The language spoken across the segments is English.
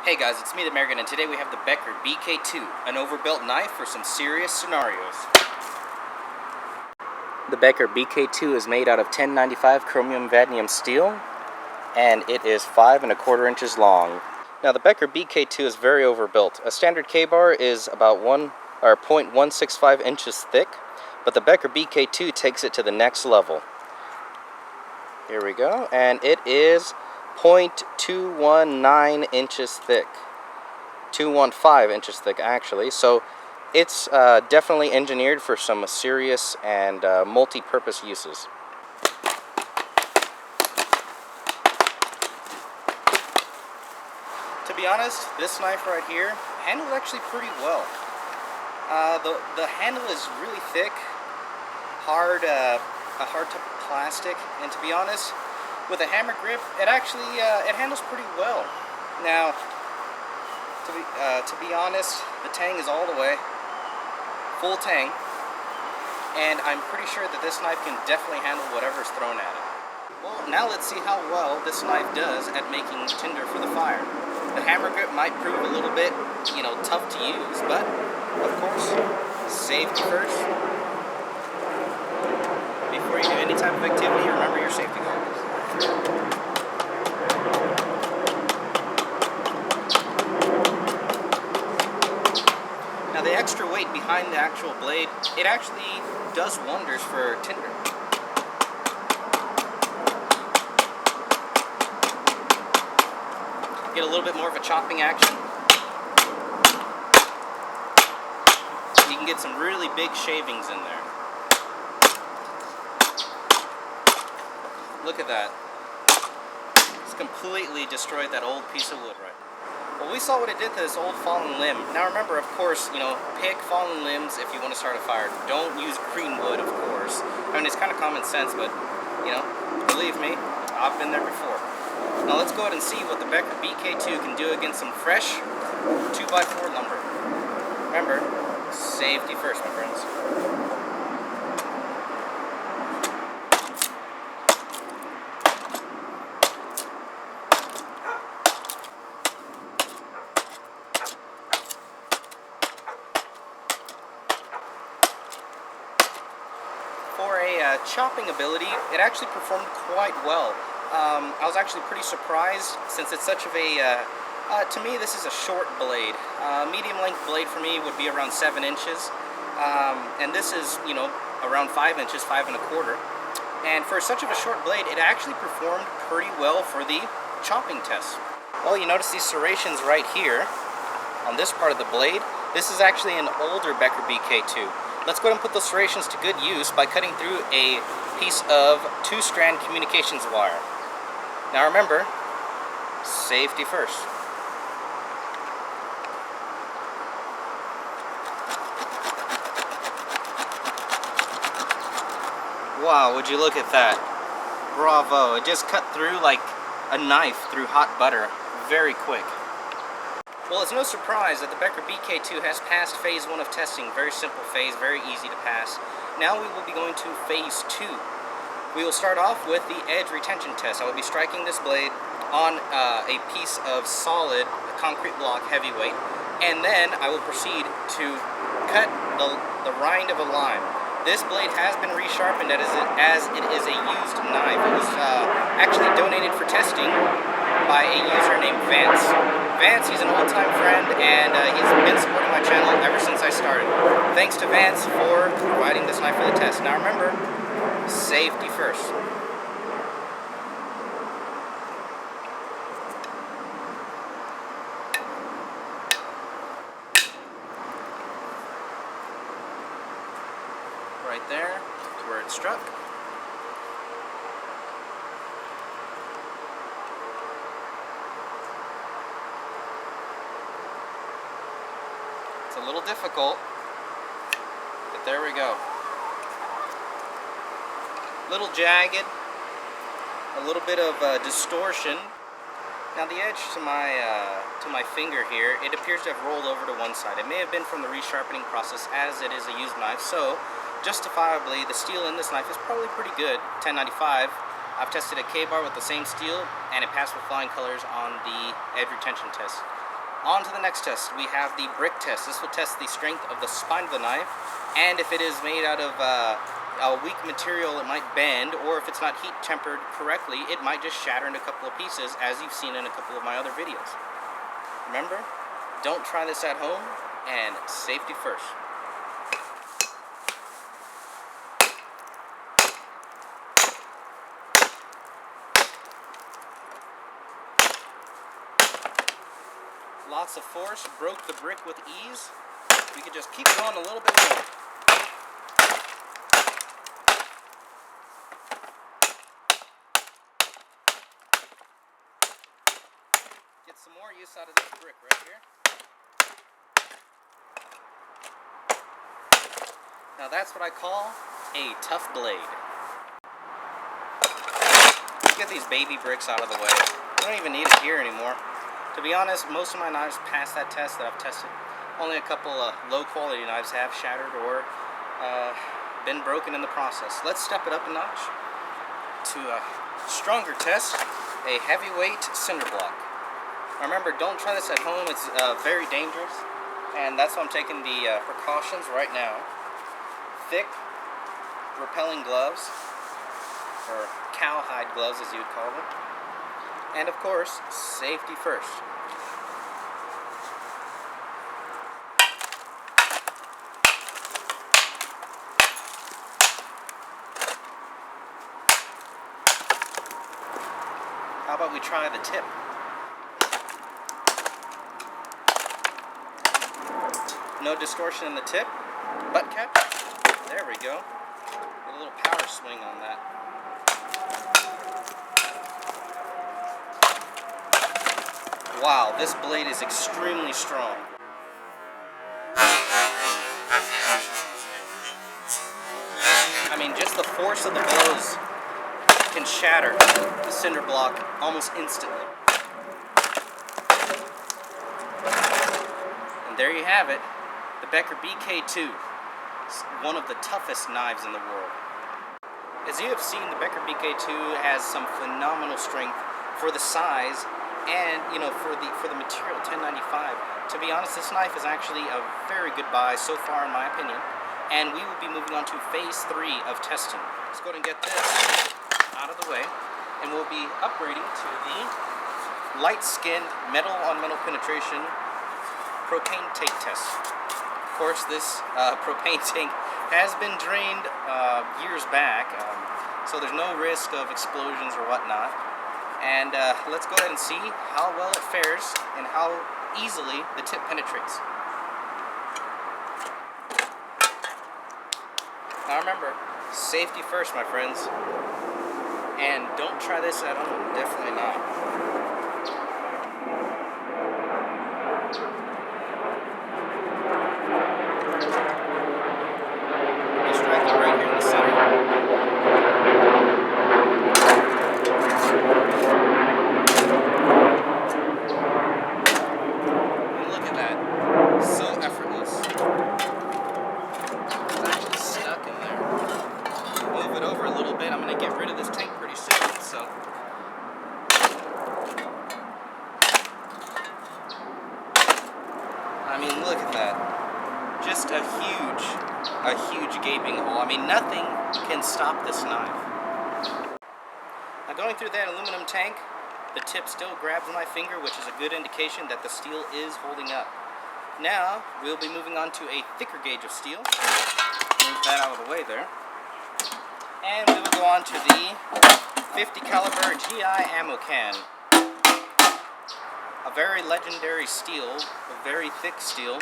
Hey guys, it's me, the American, and today we have the Becker BK2, an overbuilt knife for some serious scenarios. The Becker BK2 is made out of 1095 chromium vanadium steel, and it is 5¼ inches long. Now the Becker BK2 is very overbuilt. A standard K-bar is about 0.165 inches thick, but the Becker BK2 takes it to the next level. Here we go, and it is 0.219 inches thick. 215 inches thick, actually. So it's definitely engineered for some serious and multi-purpose uses. To be honest, this knife right here handles actually pretty well. The handle is really thick, hard type of plastic, and to be honest, with a hammer grip, it actually it handles pretty well. Now, to be honest, the tang is all the way, full tang, and I'm pretty sure that this knife can definitely handle whatever's thrown at it. Well, now let's see how well this knife does at making tinder for the fire. The hammer grip might prove a little bit, tough to use, but of course, safety first. Before you do any type of activity, remember your safety goggles. Now the extra weight behind the actual blade, it actually does wonders for tinder. Get a little bit more of a chopping action. You can get some really big shavings in there. Look at that. It's completely destroyed that old piece of wood right now. Well, we saw what it did to this old fallen limb. Now remember, of course, pick fallen limbs if you want to start a fire. Don't use green wood, of course. I mean, it's kind of common sense, but, believe me, I've been there before. Now let's go ahead and see what the Becker BK2 can do against some fresh 2x4 lumber. Remember, safety first, my friends. For a chopping ability, it actually performed quite well. I was actually pretty surprised, since it's such of a, to me this is a short blade. Medium length blade for me would be around 7 inches, and this is, around 5 inches, 5¼ inches. And for such of a short blade, it actually performed pretty well for the chopping test. Well, you notice these serrations right here, on this part of the blade. This is actually an older Becker BK2. Let's go ahead and put those serrations to good use by cutting through a piece of 2-strand communications wire. Now remember, safety first. Wow, would you look at that? Bravo, it just cut through like a knife through hot butter, very quick. Well, it's no surprise that the Becker BK2 has passed phase 1 of testing. Very simple phase, very easy to pass. Now we will be going to phase 2. We will start off with the edge retention test. I will be striking this blade on a piece of solid concrete block, heavyweight, and then I will proceed to cut the rind of a lime. This blade has been resharpened as it is a used knife. It was actually donated for testing by a user named Vance. Vance, he's an old-time friend, and he's been supporting my channel ever since I started. Thanks to Vance for providing this knife for the test. Now remember, safety first. Right there, to where it struck. It's a little difficult, but there we go. Little jagged, a little bit of distortion. Now the edge to my finger here, it appears to have rolled over to one side. It may have been from the resharpening process, as it is a used knife, so justifiably the steel in this knife is probably pretty good. 1095. I've tested a K-bar with the same steel, and it passed with flying colors on the edge retention test. On to the next test. We have the brick test. This will test the strength of the spine of the knife, and if it is made out of a weak material, it might bend, or if it's not heat tempered correctly, it might just shatter into a couple of pieces, as you've seen in a couple of my other videos. Remember, don't try this at home, and safety first. Lots of force, broke the brick with ease. We could just keep going a little bit more. Get some more use out of this brick right here. Now that's what I call a tough blade. Get these baby bricks out of the way. You don't even need it here anymore. To be honest, most of my knives pass that test that I've tested. Only a couple of low quality knives have shattered or been broken in the process. Let's step it up a notch to a stronger test, a heavyweight cinder block. Now remember, don't try this at home. It's very dangerous, and that's why I'm taking the precautions right now. Thick, repelling gloves, or cowhide gloves as you would call them. And of course, safety first. How about we try the tip? No distortion in the tip. Butt catch. There we go. Get a little power swing on that. Wow, this blade is extremely strong. I mean, just the force of the blows can shatter the cinder block almost instantly. And there you have it, the Becker BK2, one of the toughest knives in the world. As you have seen, the Becker BK2 has some phenomenal strength for the size. And you know, for the material 1095, to be honest, this knife is actually a very good buy so far, in my opinion. And we will be moving on to phase 3 of testing. Let's go ahead and get this out of the way, and we'll be upgrading to the light-skinned metal-on-metal penetration propane tank test. Of course, this propane tank has been drained years back, so there's no risk of explosions or whatnot. And let's go ahead and see how well it fares and how easily the tip penetrates. Now remember, safety first, my friends. And don't try this at home, definitely not. Just strike it right here in the center. I mean, look at that. Just a huge gaping hole. I mean, nothing can stop this knife. Now, going through that aluminum tank, the tip still grabs my finger, which is a good indication that the steel is holding up. Now, we'll be moving on to a thicker gauge of steel. Move that out of the way there. And we will go on to the 50 caliber GI ammo can. A very legendary steel, a very thick steel.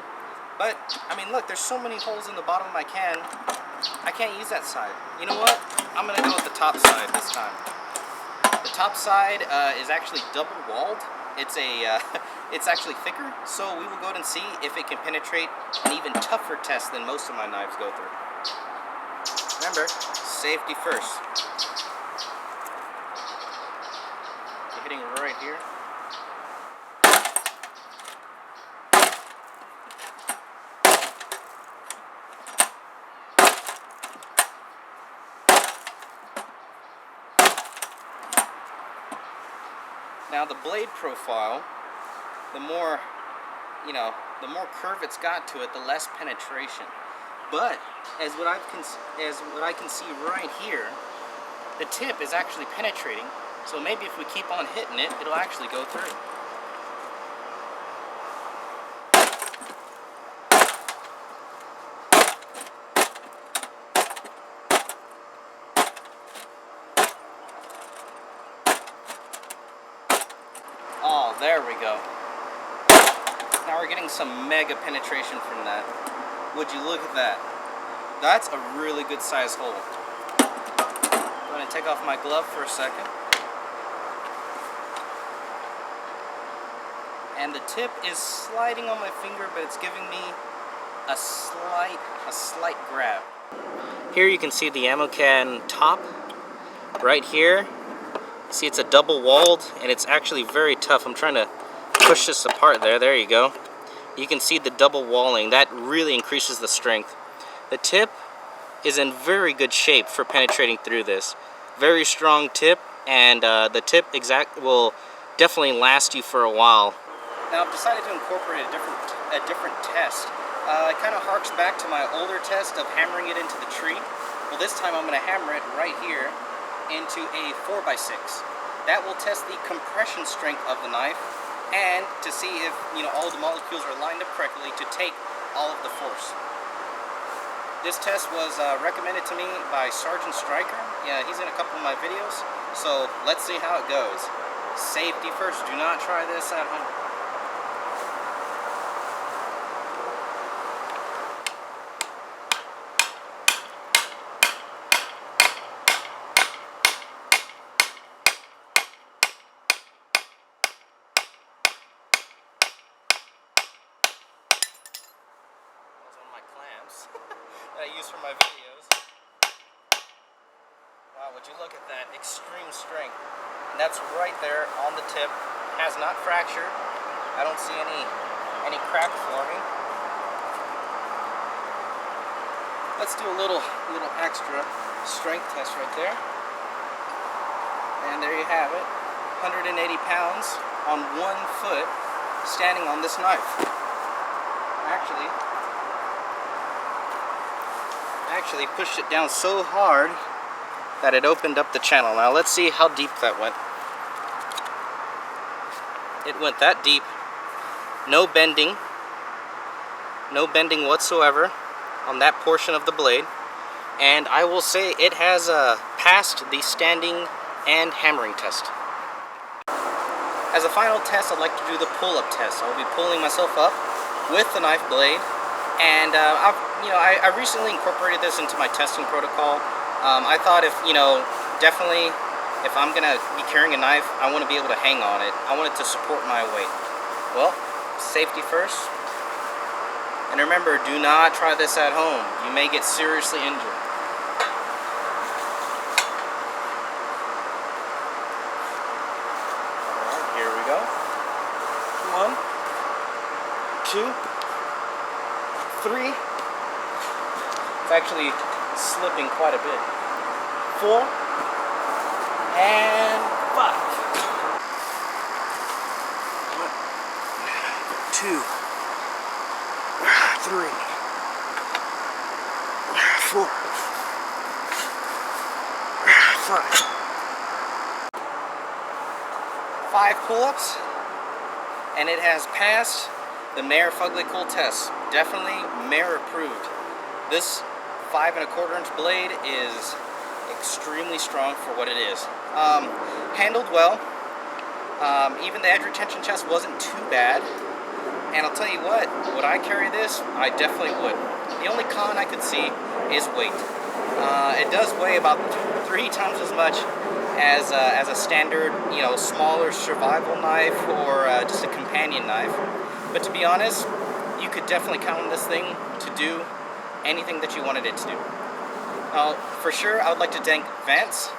But, I mean, look, there's so many holes in the bottom of my can, I can't use that side. You know what? I'm going to go with the top side this time. The top side is actually double-walled. It's actually thicker, so we will go ahead and see if it can penetrate an even tougher test than most of my knives go through. Remember, safety first. You're hitting right here. Now the blade profile, the more you know, the more curve it's got to it, the less penetration. But as what I can see right here, the tip is actually penetrating. So maybe if we keep on hitting it, it'll actually go through. Oh, there we go. Now we're getting some mega penetration from that. Would you look at that? That's a really good size hole. I'm going to take off my glove for a second. And the tip is sliding on my finger, but it's giving me a slight grab. Here you can see the ammo can top right here. See, it's a double walled and it's actually very tough. I'm trying to push this apart there. There you go. You can see the double walling. That really increases the strength. The tip is in very good shape for penetrating through this. Very strong tip, and the tip will definitely last you for a while. Now I've decided to incorporate a different test. It kind of harks back to my older test of hammering it into the tree. Well, this time I'm going to hammer it right here into a 4x6. That will test the compression strength of the knife and to see if, you know, all the molecules are lined up correctly to take all of the force. This test was recommended to me by Sergeant Stryker. Yeah, he's in a couple of my videos, so let's see how it goes. Safety first. Do not try this at home. That I use for my videos. Wow, would you look at that extreme strength? And that's right there on the tip. Has not fractured. I don't see any crack forming. Let's do a little extra strength test right there. And there you have it. 180 pounds on 1 foot standing on this knife. Actually pushed it down so hard that it opened up the channel. Now let's see how deep that went. It went that deep. No bending whatsoever on that portion of the blade. And I will say it has passed the standing and hammering test. As a final test, I'd like to do the pull-up test. I'll be pulling myself up with the knife blade. And I recently incorporated this into my testing protocol. I thought definitely if I'm gonna be carrying a knife, I want to be able to hang on it. I want it to support my weight. Well, safety first. And remember, do not try this at home. You may get seriously injured. Alright, here we go. 1, 2, 3. It's actually slipping quite a bit. 4 and 5. 2, 3, 4, 5. 5 pull-ups, and it has passed the Mayer Fuglycool test. Definitely Mayer approved. This 5 1/4 inch blade is extremely strong for what it is. Handled well. Even the edge retention chest wasn't too bad. And I'll tell you what, would I carry this? I definitely would. The only con I could see is weight. It does weigh about 3 times as much as a standard, smaller survival knife or just a companion knife. But to be honest, you could definitely count on this thing to do anything that you wanted it to do. Now, for sure, I would like to thank Vance.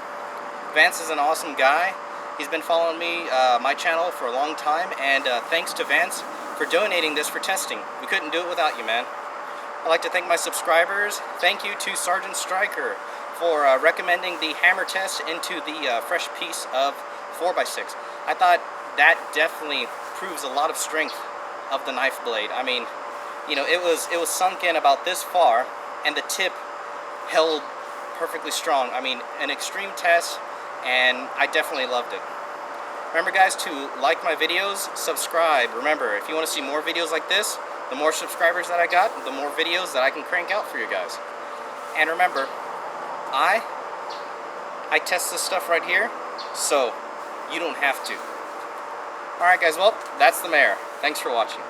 Vance is an awesome guy. He's been following me, my channel, for a long time, and thanks to Vance for donating this for testing. We couldn't do it without you, man. I'd like to thank my subscribers. Thank you to Sergeant Stryker for recommending the hammer test into the fresh piece of 4x6. I thought that definitely proves a lot of strength of the knife blade. I mean, you know, it was sunk in about this far, and the tip held perfectly strong. I mean, an extreme test, and I definitely loved it. Remember, guys, to like my videos, subscribe. Remember, if you want to see more videos like this, the more subscribers that I got, the more videos that I can crank out for you guys. And remember, I test this stuff right here, so you don't have to. Alright guys, well, that's the mare. Thanks for watching.